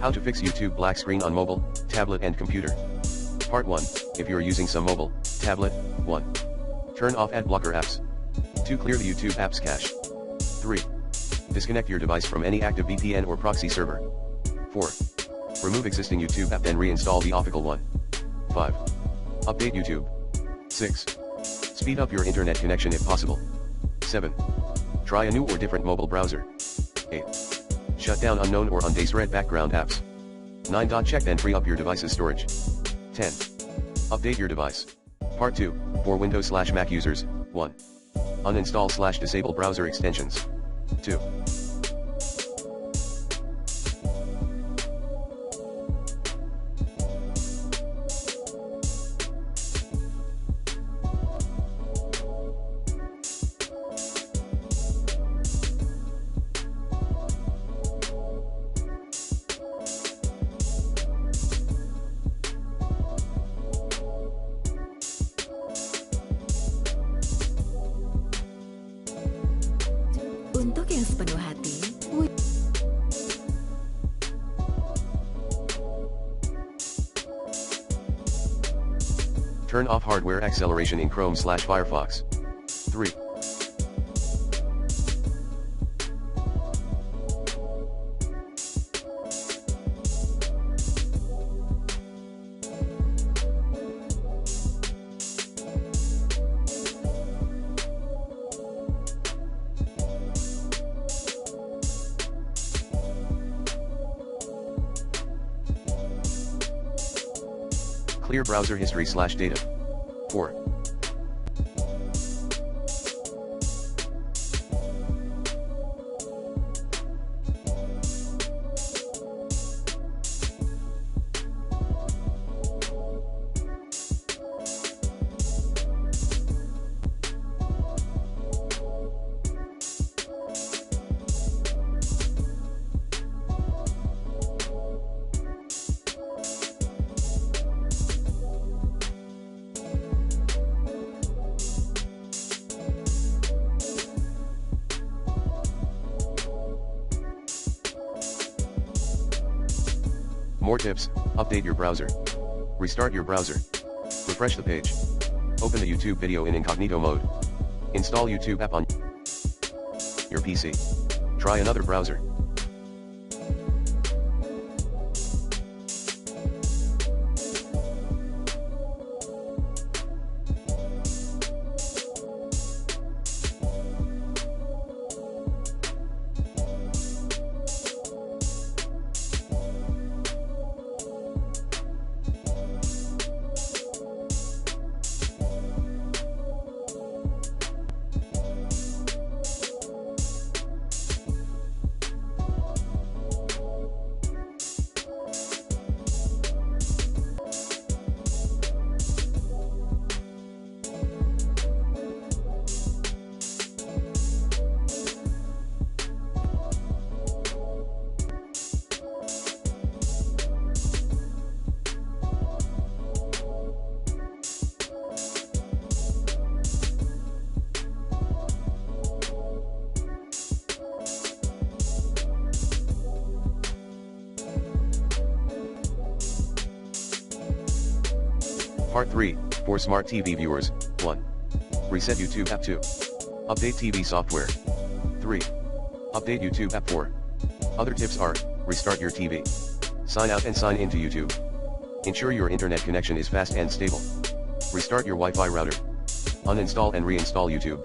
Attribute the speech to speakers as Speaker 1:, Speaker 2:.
Speaker 1: How to fix YouTube black screen on mobile, tablet and computer. Part 1. If you're using some mobile, tablet, 1. Turn off ad blocker apps. 2. Clear the YouTube apps cache. 3. Disconnect your device from any active VPN or proxy server. 4. Remove existing YouTube app and reinstall the official one. 5. Update YouTube. 6. Speed up your internet connection if possible. 7. Try a new or different mobile browser. 8. Shut down unknown or undesirable background apps. 9. Check and free up your device's storage. 10. Update your device. Part 2, for Windows/Mac users, 1. Uninstall/disable browser extensions. 2.
Speaker 2: Untuk yang sepenuh hati,
Speaker 1: Turn off hardware acceleration in Chrome/Firefox. 3. Clear browser history/data. 4. More tips, update your browser. Restart your browser. Refresh the page. Open the YouTube video in incognito mode. Install YouTube app on your PC. Try another browser. Part 3, for smart TV viewers, 1. Reset YouTube app. 2. Update TV software. 3. Update YouTube app. 4. Other tips are, restart your TV. Sign out and sign into YouTube. Ensure your internet connection is fast and stable. Restart your Wi-Fi router. Uninstall and reinstall YouTube.